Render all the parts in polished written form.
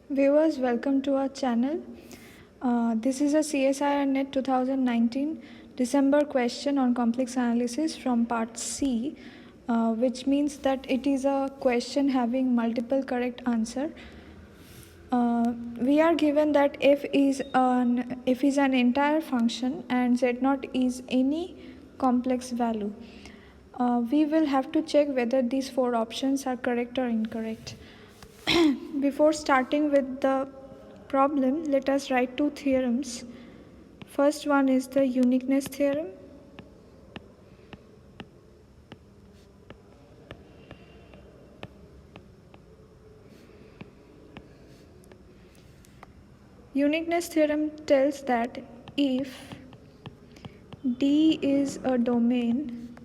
Viewers, welcome to our channel. This is a CSIR-NET 2019 December question on complex analysis from part C, which means that it is a question having multiple correct answer. We are given that f is an entire function and z0 is any complex value. We will have to check whether these four options are correct or incorrect. Before starting with the problem, let us write two theorems. First one is the uniqueness theorem. Uniqueness theorem tells that if D is a domain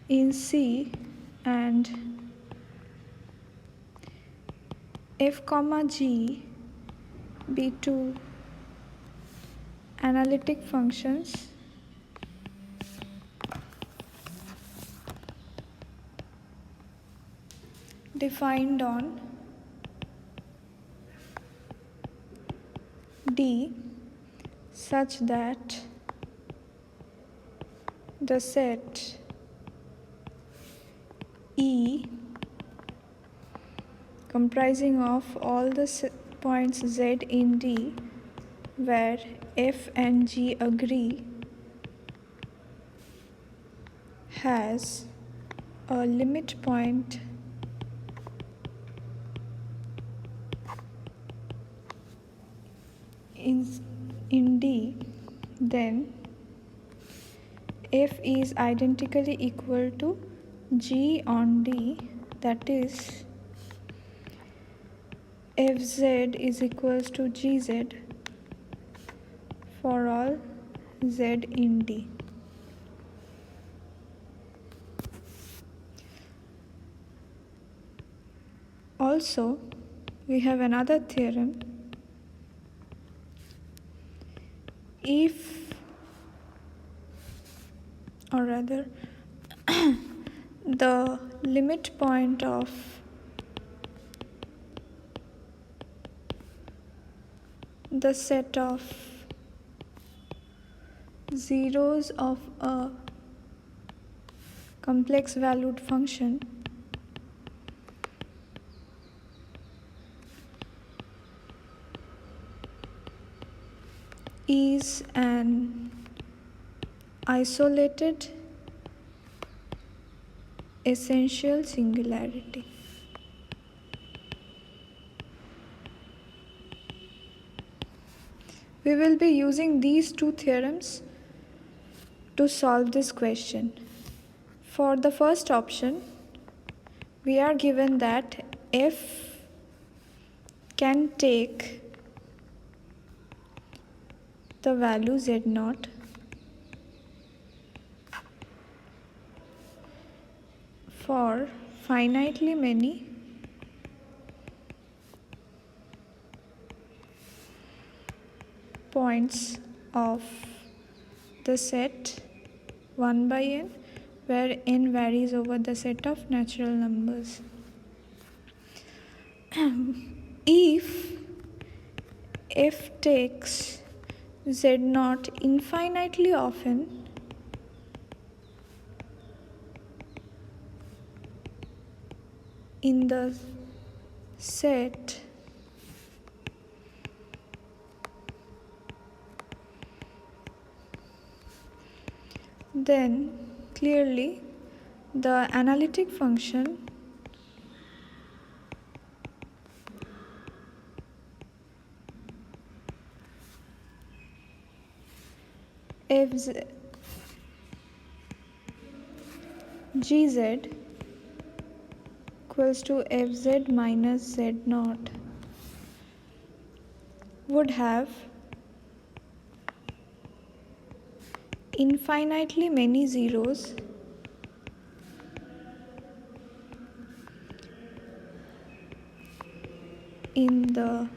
in C and f comma g be two analytic functions defined on D such that the set E comprising of all the points Z in D where F and G agree has a limit point in D, then F is identically equal to G on D, that is Fz is equals to Gz for all Z in D. Also, we have another theorem. If, or rather, the limit point of the set of zeros of a complex valued function is an isolated essential singularity. We will be using these two theorems to solve this question. For the first option, we are given that f can take the value z0 for finitely many points of the set 1 by n, where n varies over the set of natural numbers. If f takes z0 infinitely often, in the set then clearly the analytic function Gz equals to Fz minus Z0 would have infinitely many zeros in the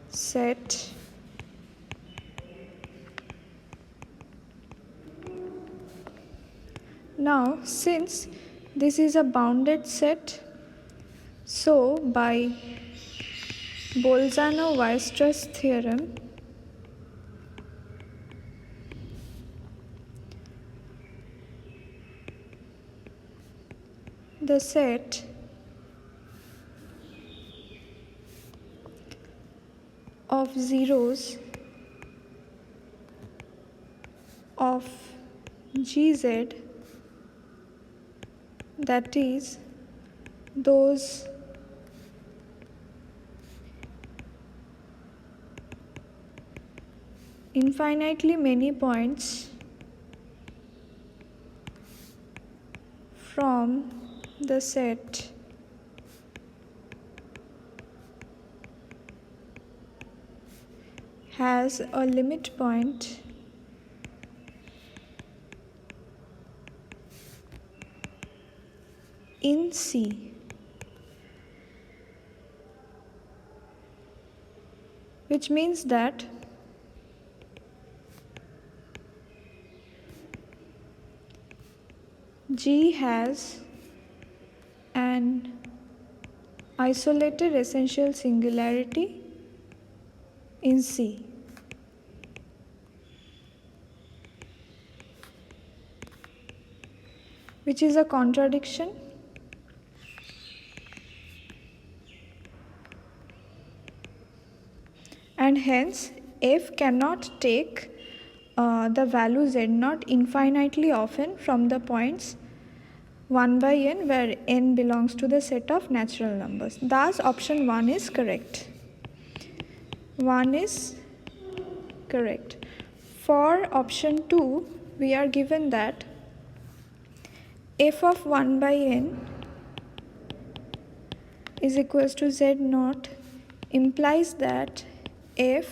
set Now, since this is a bounded set, So, by Bolzano-Weierstrass theorem, the set of zeros of Gz, that is, those infinitely many points from the set has a limit point in C, which means that G has an isolated essential singularity in C. Which is a contradiction, and hence F cannot take the value Z0 infinitely often from the points 1 by n where n belongs to the set of natural numbers. Thus option 1 is correct. 1 is correct. For option 2, we are given that f of 1 by n is equals to Z0 implies that f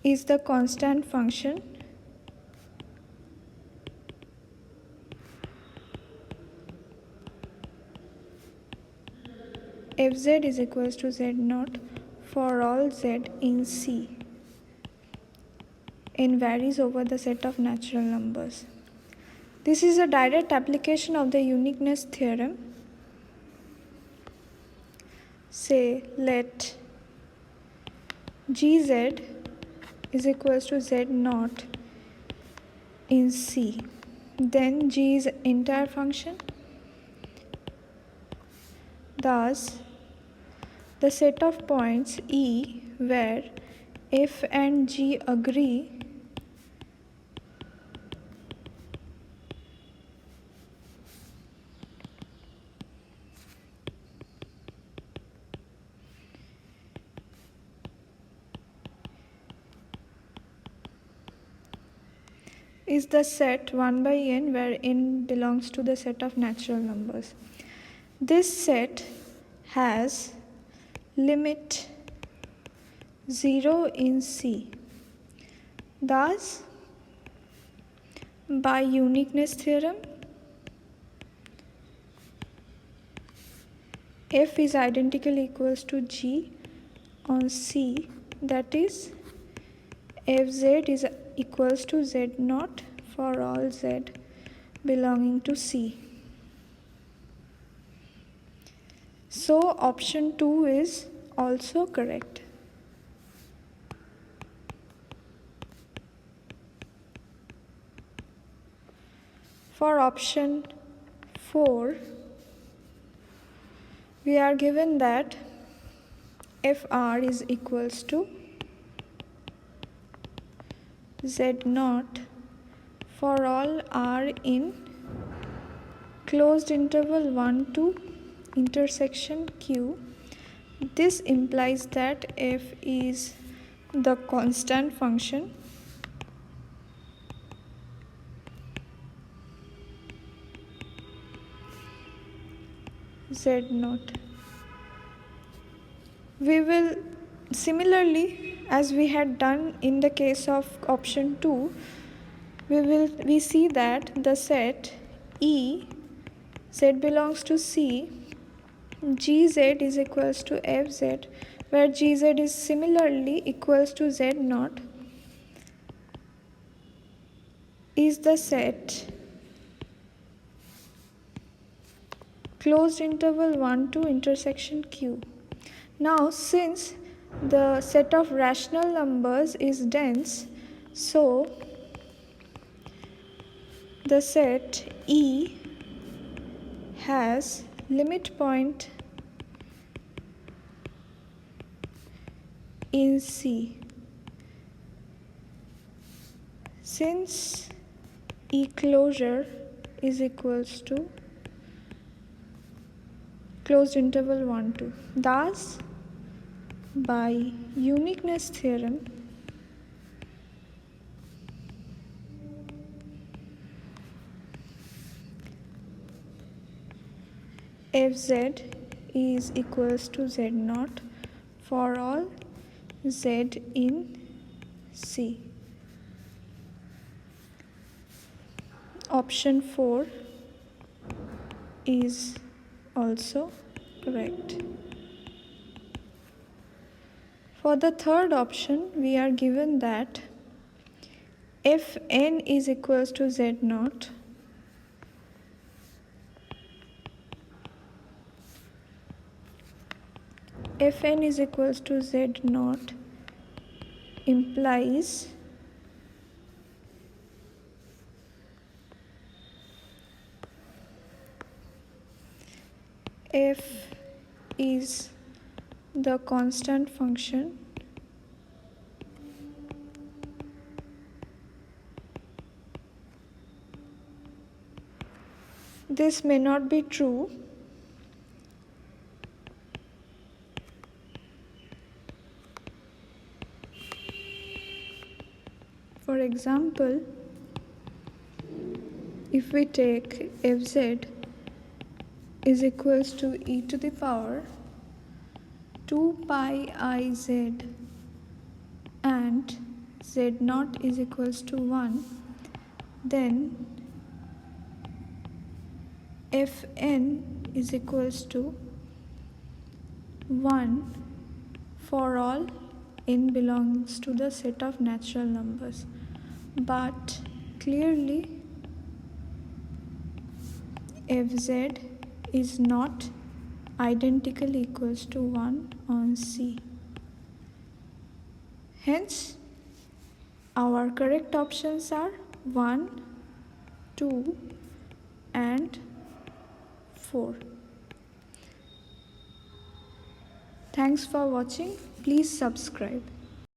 is the constant function fz is equals to Z0 for all z in C. N varies over the set of natural numbers. This is a direct application of the uniqueness theorem. Say let Gz is equals to Z0 in C. Then G is entire function. Thus, the set of points E where f and G agree is the set 1 by n where n belongs to the set of natural numbers. This set has limit 0 in C. Thus, by uniqueness theorem, f is identically equals to G on C, that is fz is equals to Z0 for all z belonging to C. So option 2 is also correct. For option 4, we are given that fr is equals to Z0 for all r in closed interval 1 to intersection Q. This implies that f is the constant function Z0. We will similarly, as we had done in the case of option 2, we see that the set E z belongs to C, Gz is equals to Fz, where Gz is similarly equals to Z0, is the set closed interval 1 to intersection Q. Now since the set of rational numbers is dense, so the set E has limit point in C. Since E closure is equals to closed interval 1 2. Thus, by uniqueness theorem, Fz is equals to Z0 for all Z in C. Option 4 is also correct. For the third option, we are given that Fn is equals to Z0, Fn is equals to Z0 implies F is the constant function this may not be true. For example, if we take Fz is equals to e to the power 2 pi I z and z0 is equals to 1, then Fn is equals to 1 for all n belongs to the set of natural numbers. But clearly Fz is not identically equals to 1 on C. Hence, our correct options are 1, 2 and 4. Thanks for watching. Please subscribe.